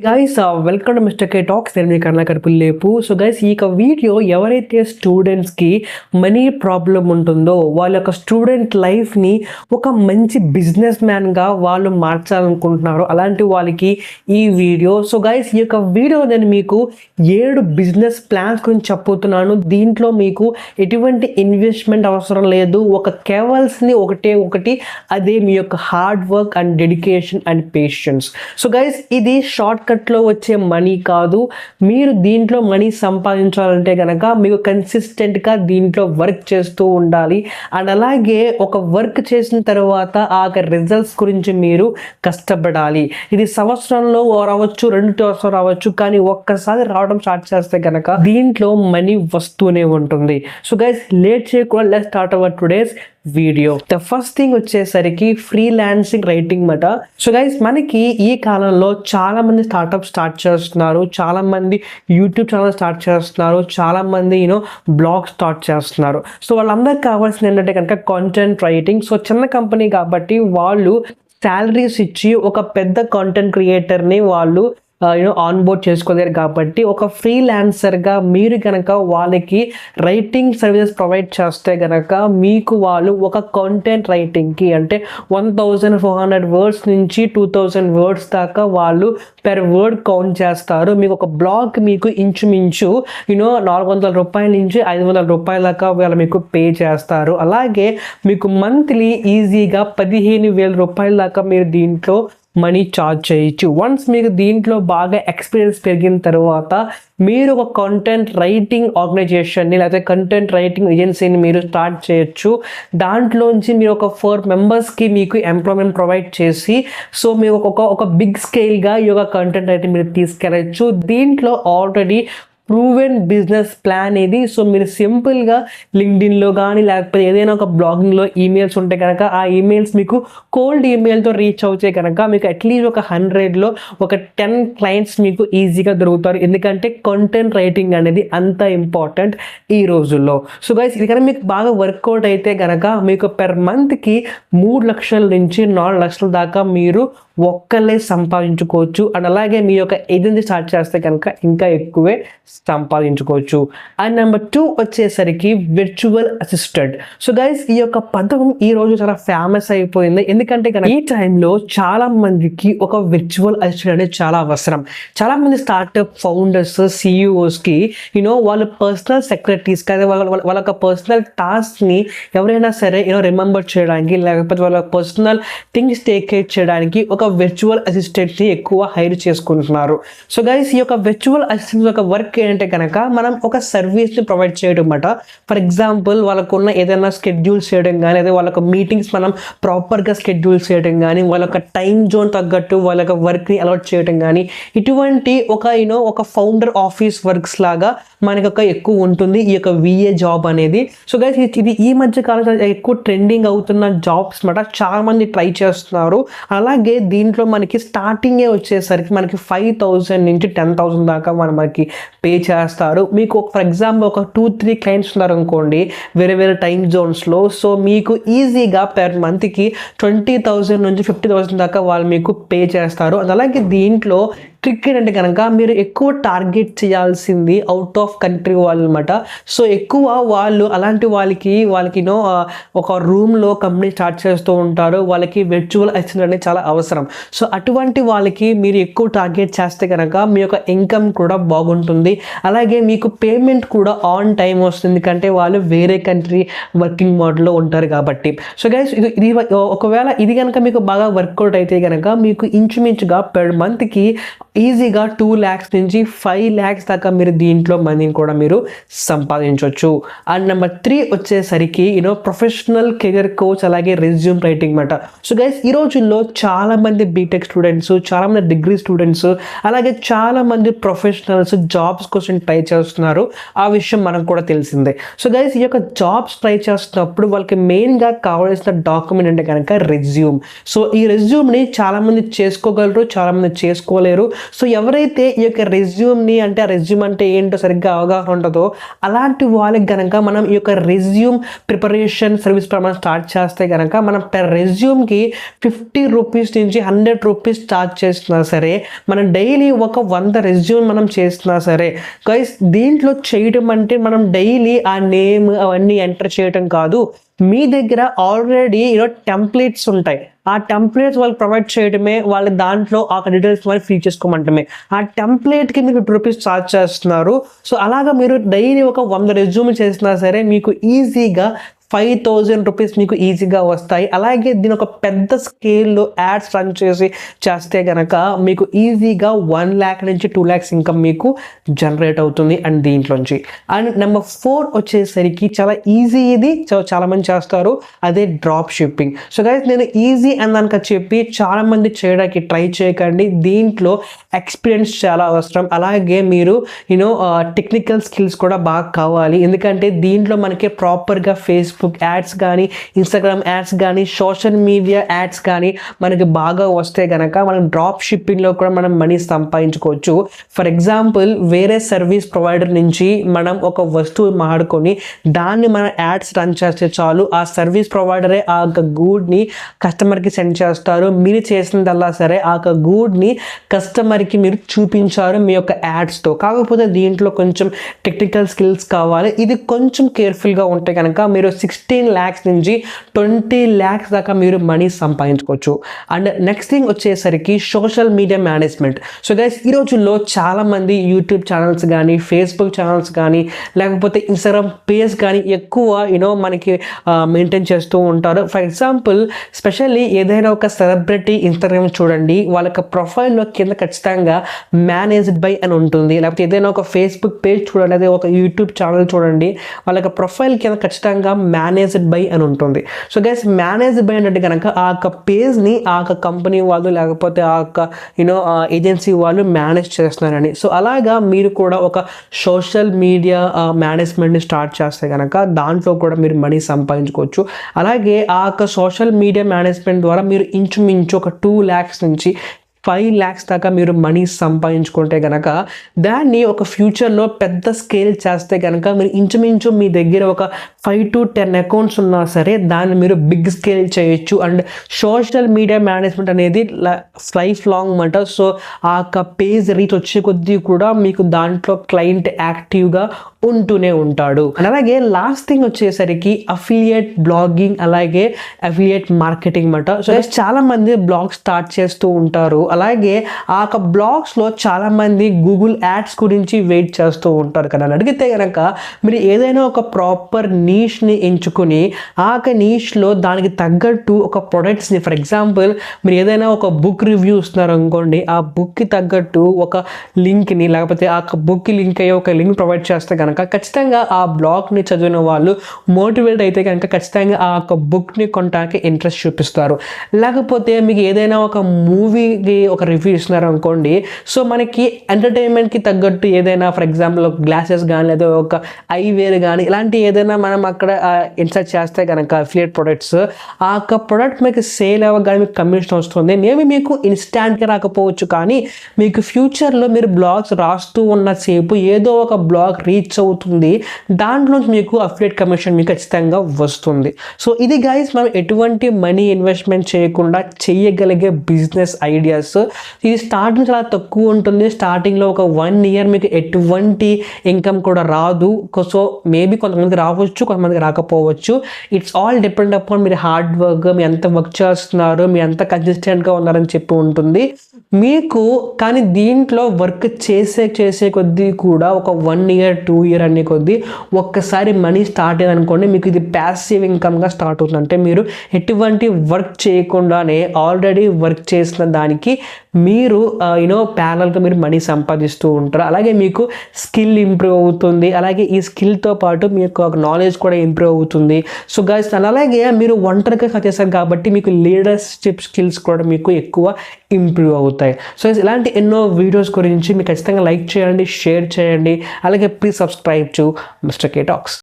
Guys welcome to mister K talks. నేను మీ Karunakar పుల్లేపు. So guys, ఈ యొక్క వీడియో ఎవరైతే స్టూడెంట్స్కి మనీ ప్రాబ్లం ఉంటుందో వాళ్ళ యొక్క స్టూడెంట్ లైఫ్ని ఒక మంచి బిజినెస్ మ్యాన్గా వాళ్ళు మార్చాలనుకుంటున్నారో అలాంటి వాళ్ళకి ఈ వీడియో. సో గైస్, ఈ యొక్క వీడియో నేను మీకు 7 బిజినెస్ ప్లాన్స్ గురించి చెప్పుతున్నాను. దీంట్లో మీకు ఎటువంటి ఇన్వెస్ట్మెంట్ అవసరం లేదు. కేవలసింది ఒకటి, అదే మీ యొక్క hard work and dedication and patience. So guys, ఇది షార్ట్ కట్లో వచ్చే మనీ కాదు. మీరు దీంట్లో మనీ సంపాదించాలంటే కనుక మీకు కన్సిస్టెంట్గా దీంట్లో వర్క్ చేస్తూ ఉండాలి. అండ్ అలాగే ఒక వర్క్ చేసిన తర్వాత ఆ రిజల్ట్స్ గురించి మీరు కష్టపడాలి. ఇది సంవత్సరంలో రావచ్చు, 2 సంవత్సరాలు రావచ్చు, కానీ ఒక్కసారి రావడం స్టార్ట్ చేస్తే కనుక దీంట్లో మనీ వస్తూనే ఉంటుంది. సో గైస్, లేట్ చేయకుండా let's start our today's video. The first thing వచ్చేసరికి ఫ్రీలాన్సింగ్ రైటింగ్ మాట. సో గైస్, మనకి ఈ కాలంలో చాలా మంది స్టార్ట్అప్ స్టార్ట్ చేస్తున్నారు, చాలా మంది యూట్యూబ్ ఛానల్ స్టార్ట్ చేస్తున్నారు, చాలా మంది బ్లాగ్ స్టార్ట్ చేస్తున్నారు. సో వాళ్ళందరికి కావాల్సింది ఏంటంటే కనుక కంటెంట్ రైటింగ్. సో చిన్న కంపెనీ కాబట్టి వాళ్ళు శాలరీస్ ఇచ్చి ఒక పెద్ద కంటెంట్ క్రియేటర్ని వాళ్ళు ఆన్బోర్డ్ చేసుకోలేరు. కాబట్టి ఒక ఫ్రీలాన్సర్గా మీరు కనుక వాళ్ళకి రైటింగ్ సర్వీసెస్ ప్రొవైడ్ చేస్తే కనుక మీకు వాళ్ళు ఒక కంటెంట్ రైటింగ్కి అంటే 1400 వర్డ్స్ నుంచి 2000 వర్డ్స్ దాకా వాళ్ళు పెర్ వర్డ్ కౌంట్ చేస్తారు. మీకు ఒక బ్లాగ్ మీకు ఇంచుమించు 400 రూపాయల నుంచి 500 రూపాయల దాకా వాళ్ళు మీకు పే చేస్తారు. అలాగే మీకు మంత్లీ ఈజీగా 15,000 రూపాయల దాకా మీరు దీంట్లో మనీ ఛార్జ్ చేయొచ్చు. వన్స్ మీకు దీంట్లో బాగా ఎక్స్పీరియన్స్ పెరిగిన తర్వాత మీరు ఒక కంటెంట్ రైటింగ్ ఆర్గనైజేషన్ని లేకపోతే కంటెంట్ రైటింగ్ ఏజెన్సీని మీరు స్టార్ట్ చేయొచ్చు. దాంట్లోంచి మీరు ఒక 4 మెంబర్స్కి మీకు ఎంప్లాయ్మెంట్ ప్రొవైడ్ చేసి సో మీరు ఒక బిగ్ స్కేల్గా ఈ యొక్క కంటెంట్ రైటింగ్ మీరు తీసుకెళ్ళచ్చు. దీంట్లో ఆల్రెడీ ప్రూవెన్ బిజినెస్ ప్లాన్ ఇది. సో మీరు సింపుల్గా లింక్డ్ఇన్లో కానీ లేకపోతే ఏదైనా ఒక బ్లాగింగ్లో ఈమెయిల్స్ ఉంటే కనుక ఆ ఈమెయిల్స్ మీకు కోల్డ్ ఈమెయిల్తో రీచ్ అవుతే కనుక మీకు అట్లీస్ట్ ఒక 100లో ఒక 10 క్లయింట్స్ మీకు ఈజీగా దొరుకుతారు. ఎందుకంటే కంటెంట్ రైటింగ్ అనేది అంత ఇంపార్టెంట్ ఈ రోజుల్లో. సో గైస్, ఇది కనుక మీకు బాగా వర్కౌట్ అయితే కనుక మీకు పెర్ మంత్కి 3 లక్షల నుంచి 4 లక్షల దాకా మీరు ఒక్కలే సంపాదించుకోవచ్చు. అండ్ అలాగే మీ యొక్క ఏజెన్సీ స్టార్ట్ చేస్తే కనుక ఇంకా ఎక్కువే సంపాదించుకోవచ్చు. అండ్ నెంబర్ 2 వచ్చేసరికి విర్చువల్ అసిస్టెంట్. సో గైస్, ఈ యొక్క పదం ఈ రోజు చాలా ఫేమస్ అయిపోయింది. ఎందుకంటే కనుక ఈ టైంలో చాలా మందికి ఒక విర్చువల్ అసిస్టెంట్ అనేది చాలా అవసరం. చాలా మంది స్టార్ట్అప్ ఫౌండర్స్, సిఇఓస్కి వాళ్ళ పర్సనల్ సెక్రటరీస్ కదా వాళ్ళ యొక్క పర్సనల్ టాస్క్ని ఎవరైనా సరే రిమెంబర్ చేయడానికి లేకపోతే వాళ్ళ పర్సనల్ థింగ్స్ టేక్ కేర్ చేయడానికి ఒక విర్చువల్ అసిస్టెంట్ని ఎక్కువ హైర్ చేసుకుంటున్నారు. సో గైస్, ఈ యొక్క విర్చువల్ అసిస్టెంట్ యొక్క వర్క్ ఏంటంటే కనుక మనం ఒక సర్వీస్ని ప్రొవైడ్ చేయడం అన్నమాట. ఫర్ ఎగ్జాంపుల్ వాళ్ళకున్న ఏదైనా షెడ్యూల్స్ చేయడం కానీ లేదా వాళ్ళ మీటింగ్స్ మనం ప్రాపర్గా షెడ్యూల్స్ చేయడం కానీ వాళ్ళ టైం జోన్ తగ్గట్టు వాళ్ళ వర్క్ని అలాట్ చేయడం కానీ ఇటువంటి ఒక ఫౌండర్ ఆఫీస్ వర్క్స్ లాగా మనకి ఎక్కువ ఉంటుంది ఈ యొక్క విఏ జాబ్ అనేది. సో గైస్, ఇది ఈ మధ్య కాలంలో ఎక్కువ ట్రెండింగ్ అవుతున్న జాబ్స్ అన్నమాట. చాలా మంది ట్రై చేస్తున్నారు. అలాగే దీంట్లో మనకి స్టార్టింగే వచ్చేసరికి మనకి 5,000 నుంచి 10,000 దాకా మనకి పే చేస్తారు. మీకు ఫర్ ఎగ్జాంపుల్ ఒక 2-3 క్లయింట్స్ ఉన్నారు అనుకోండి వేరే వేరే టైం జోన్స్లో. సో మీకు ఈజీగా పెర్ మంత్కి 20,000 నుంచి 50,000 దాకా వాళ్ళు మీకు పే చేస్తారు. అలాగే దీంట్లో ట్రిక్ ఏంటంటే కనుక మీరు ఎక్కువ టార్గెట్ చేయాల్సింది అవుట్ ఆఫ్ కంట్రీ వాళ్ళు అనమాట. సో ఎక్కువ వాళ్ళు అలాంటి వాళ్ళకి ఒక రూమ్లో కంపెనీ స్టార్ట్ చేస్తూ ఉంటారు. వాళ్ళకి విర్చువల్ అసిస్టెంట్ అనేది చాలా అవసరం. సో అటువంటి వాళ్ళకి మీరు ఎక్కువ టార్గెట్ చేస్తే కనుక మీ యొక్క ఇన్కమ్ కూడా బాగుంటుంది. అలాగే మీకు పేమెంట్ కూడా ఆన్ టైం వస్తుంది, ఎందుకంటే వాళ్ళు వేరే కంట్రీ వర్కింగ్ మోడ్లో ఉంటారు కాబట్టి. సో గైస్, ఇది ఒకవేళ ఇది కనుక మీకు బాగా వర్కౌట్ అయితే కనుక మీకు ఇంచుమించుగా పెర్ మంత్కి ఈజీగా 2 lakhs నుంచి 5 lakhs దాకా మీరు దీంట్లో మనీని కూడా మీరు సంపాదించవచ్చు. అండ్ నెంబర్ 3 వచ్చేసరికి ప్రొఫెషనల్ కెరియర్ కోచ్ అలాగే రెజ్యూమ్ రైటింగ్ అన్నమాట. సో గైస్, ఈ రోజుల్లో చాలా మంది బీటెక్ స్టూడెంట్స్, చాలా మంది డిగ్రీ స్టూడెంట్స్ అలాగే చాలా మంది ప్రొఫెషనల్స్ జాబ్స్ కోసం ట్రై చేస్తున్నారు. ఆ విషయం మనకు కూడా తెలిసిందే. సో గైస్, ఈ యొక్క జాబ్స్ ట్రై చేస్తున్నప్పుడు వాళ్ళకి మెయిన్గా కావాల్సిన డాక్యుమెంట్ అంటే కనుక రెజ్యూమ్. సో ఈ రెజ్యూమ్ని చాలా మంది చేసుకోగలరు, చాలా మంది చేసుకోలేరు. సో ఎవరైతే ఈ యొక్క రెజ్యూమ్ని అంటే ఆ రెజ్యూమ్ అంటే ఏంటో సరిగ్గా అవగాహన ఉంటుందో అలాంటి వాళ్ళకి కనుక మనం ఈ యొక్క రెజ్యూమ్ ప్రిపరేషన్ సర్వీస్ మనం స్టార్ట్ చేస్తే కనుక మనం పెర్ రెజ్యూమ్కి 50 రూపీస్ నుంచి 100 రూపీస్ చార్జ్ చేస్తున్నా సరే, మనం డైలీ ఒక 100 రెజ్యూమ్ మనం చేస్తున్నా సరే గైస్, దీంట్లో చేయడం అంటే మనం డైలీ ఆ నేమ్ అవన్నీ ఎంటర్ చేయడం కాదు. మీ దగ్గర ఆల్రెడీ టెంప్లెట్స్ ఉంటాయి, ఆ టెంప్లెట్స్ వాళ్ళకి ప్రొవైడ్ చేయడమే, వాళ్ళ దాంట్లో ఆ డీటెయిల్స్ వాళ్ళు ఫిల్ చేసుకోమంటమే. ఆ టెంప్లెట్కి మీరు 50 రూపీస్ ఛార్జ్ చేస్తున్నారు. సో అలాగా మీరు డైలీ ఒక 100 రెజ్యూమ్ చేసినా సరే మీకు ఈజీగా 5000 రూపీస్ మీకు ఈజీగా వస్తాయి. అలాగే దీని ఒక పెద్ద స్కేల్లో యాడ్స్ రన్ చేస్తే కనుక మీకు ఈజీగా 1 lakh నుంచి 2 lakhs ఇన్కమ్ మీకు జనరేట్ అవుతుంది అండ్ దీంట్లోంచి. అండ్ నెంబర్ 4 వచ్చేసరికి చాలా ఈజీ, ఇది చాలా మంది చేస్తారు, అదే డ్రాప్ షిప్పింగ్. సో గైస్ నేను ఈజీ అని కనుక చెప్పి చాలా మంది చేయడానికి ట్రై చేయకండి. దీంట్లో ఎక్స్పీరియన్స్ చాలా అవసరం, అలాగే మీరు టెక్నికల్ స్కిల్స్ కూడా బాగా కావాలి. ఎందుకంటే దీంట్లో మనకి ప్రాపర్గా ఫేస్బుక్ యాడ్స్ కానీ, ఇన్స్టాగ్రామ్ యాడ్స్ కానీ, సోషల్ మీడియా యాడ్స్ కానీ మనకి బాగా వస్తే కనుక మనం డ్రాప్ షిప్పింగ్లో కూడా మనం మనీ సంపాదించుకోవచ్చు. ఫర్ ఎగ్జాంపుల్ వేరే సర్వీస్ ప్రొవైడర్ నుంచి మనం ఒక వస్తువు మాడుకొని దాన్ని మనం యాడ్స్ రన్ చేస్తే చాలు, ఆ సర్వీస్ ప్రొవైడరే ఆ యొక్క గూడ్ని కస్టమర్కి సెండ్ చేస్తారు. మీరు చేసినదల్లా సరే ఆ యొక్క గూడ్ని కస్టమర్కి మీరు చూపించారు మీ యొక్క యాడ్స్తో. కాకపోతే దీంట్లో కొంచెం టెక్నికల్ స్కిల్స్ కావాలి. ఇది కొంచెం కేర్ఫుల్గా ఉంటే కనుక మీరు 16 lakhs నుంచి 20 lakhs దాకా మీరు మనీ సంపాదించుకోవచ్చు. అండ్ నెక్స్ట్ థింగ్ వచ్చేసరికి social media management. So guys ఈ రోజుల్లో చాలామంది యూట్యూబ్ ఛానల్స్ కానీ, ఫేస్బుక్ ఛానల్స్ కానీ, లేకపోతే ఇన్స్టాగ్రామ్ పేజ్ కానీ ఎక్కువ మనకి మెయింటైన్ చేస్తూ ఉంటారు. ఫర్ ఎగ్జాంపుల్ స్పెషల్లీ ఏదైనా ఒక సెలబ్రిటీ ఇన్స్టాగ్రామ్ చూడండి, వాళ్ళ ప్రొఫైల్లో కింద ఖచ్చితంగా మేనేజ్డ్ బై అని ఉంటుంది. లేకపోతే ఏదైనా ఒక ఫేస్బుక్ పేజ్ చూడండి, అదే ఒక యూట్యూబ్ ఛానల్ చూడండి, వాళ్ళ ప్రొఫైల్ కింద ఖచ్చితంగా మేనేజ్డ్ బై అని ఉంటుంది. సో గైస్ మేనేజ్డ్ బై అంటే కనుక ఆ యొక్క పేజ్ని ఆ యొక్క కంపెనీ వాళ్ళు లేకపోతే ఆ యొక్క ఏజెన్సీ వాళ్ళు మేనేజ్ చేస్తున్నారని. సో అలాగా మీరు కూడా ఒక సోషల్ మీడియా మేనేజ్మెంట్ని స్టార్ట్ చేస్తే కనుక దాంట్లో కూడా మీరు మనీ సంపాదించుకోవచ్చు. అలాగే ఆ యొక్క సోషల్ మీడియా మేనేజ్మెంట్ ద్వారా మీరు ఇంచుమించు ఒక 2 lakhs నుంచి 5 lakhs దాకా మీరు మనీ సంపాదించుకుంటే కనుక దాన్ని ఒక ఫ్యూచర్లో పెద్ద స్కేల్ చేస్తే కనుక మీరు ఇంచుమించు మీ దగ్గర ఒక 5 to 10 అకౌంట్స్ ఉన్నా సరే దాన్ని మీరు బిగ్ స్కేల్ చేయొచ్చు. అండ్ సోషల్ మీడియా మేనేజ్మెంట్ అనేది లైఫ్ లాంగ్ అంట. సో ఆ యొక్క పేజ్ రీచ్ వచ్చే కొద్దీ కూడా మీకు దాంట్లో క్లయింట్ యాక్టివ్గా ఉంటూనే ఉంటాడు. అలాగే లాస్ట్ థింగ్ వచ్చేసరికి అఫిలియేట్ బ్లాగింగ్, అలాగే అఫిలియేట్ మార్కెటింగ్ మాట. సో చాలా మంది బ్లాగ్ స్టార్ట్ చేస్తూ ఉంటారు. అలాగే ఆ యొక్క బ్లాగ్స్లో చాలా మంది గూగుల్ యాడ్స్ గురించి వెయిట్ చేస్తూ ఉంటారు కదా. అడిగితే కనుక మీరు ఏదైనా ఒక ప్రాపర్ నీష్ని ఎంచుకొని ఆ యొక్క నీష్లో దానికి తగ్గట్టు ఒక ప్రొడక్ట్స్ని, ఫర్ ఎగ్జాంపుల్ మీరు ఏదైనా ఒక బుక్ రివ్యూ ఇస్తున్నారు అనుకోండి, ఆ బుక్కి తగ్గట్టు ఒక లింక్ని లేకపోతే ఆ బుక్కి లింక్ అయ్యే ఒక లింక్ ప్రొవైడ్ చేస్తే కనుక ఖచ్చితంగా ఆ బ్లాగ్ని చదివిన వాళ్ళు మోటివేట్ అయితే కనుక ఖచ్చితంగా ఆ యొక్క బుక్ని కొనడానికి ఇంట్రెస్ట్ చూపిస్తారు. లేకపోతే మీకు ఏదైనా ఒక మూవీకి ఒక రివ్యూ ఇస్తున్నారు అనుకోండి, సో మనకి ఎంటర్టైన్మెంట్కి తగ్గట్టు ఏదైనా ఫర్ ఎగ్జాంపుల్ ఒక గ్లాసెస్ కానీ లేదా ఒక ఐవేర్ కానీ ఇలాంటి ఏదైనా మనం అక్కడ ఇన్సర్ట్ చేస్తే కనుక అఫిలియేట్ ప్రొడక్ట్స్, ఆ యొక్క ప్రొడక్ట్ మీకు సేల్ అవ్వగానే మీకు కమిషన్ వస్తుంది. మేబీ మీకు ఇన్స్టాంట్గా రాకపోవచ్చు, కానీ మీకు ఫ్యూచర్లో మీరు బ్లాగ్స్ రాస్తూ ఉన్న సేపు ఏదో ఒక బ్లాగ్ రీచ్ అవుతుంది, దాంట్లో మీకు అఫిలియేట్ కమిషన్ మీకు ఖచ్చితంగా వస్తుంది. సో ఇది గైస్ మనం ఎటువంటి మనీ ఇన్వెస్ట్మెంట్ చేయకుండా చేయగలిగే బిజినెస్ ఐడియాస్. ఇది స్టార్టింగ్ చాలా తక్కువ ఉంటుంది. స్టార్టింగ్లో ఒక 1 year మీకు ఎటువంటి ఇన్కమ్ కూడా రాదు. సో మేబీ కొంతమందికి రావచ్చు, కొంతమందికి రాకపోవచ్చు. ఇట్స్ ఆల్ డిపెండ్ అపాన్ మీరు హార్డ్ వర్క్, మీరు ఎంత వర్క్ చేస్తున్నారు, మీరు ఎంత కన్సిస్టెంట్గా ఉన్నారని చెప్పి ఉంటుంది మీకు. కానీ దీంట్లో వర్క్ చేసే కొద్దీ కూడా ఒక 1 year 2 year అనే కొద్దీ ఒక్కసారి మనీ స్టార్ట్ అయ్యింది అనుకోండి, మీకు ఇది ప్యాసివ్ ఇన్కమ్గా స్టార్ట్ అవుతుంది. అంటే మీరు ఎటువంటి వర్క్ చేయకుండానే ఆల్రెడీ వర్క్ చేసిన దానికి మీరు ప్యారల్గా మీరు మనీ సంపాదిస్తూ ఉంటారు. అలాగే మీకు స్కిల్ ఇంప్రూవ్ అవుతుంది. అలాగే ఈ స్కిల్తో పాటు మీ యొక్క నాలెడ్జ్ కూడా ఇంప్రూవ్ అవుతుంది. సో గైస్ అలాగే మీరు ఒంటరిగా చేశారు కాబట్టి మీకు లీడర్షిప్ స్కిల్స్ కూడా మీకు ఎక్కువ ఇంప్రూవ్ అవుతాయి. సో ఇలాంటి ఎన్నో వీడియోస్ గురించి మీకు ఖచ్చితంగా లైక్ చేయండి, షేర్ చేయండి. అలాగే please subscribe to mister K talks.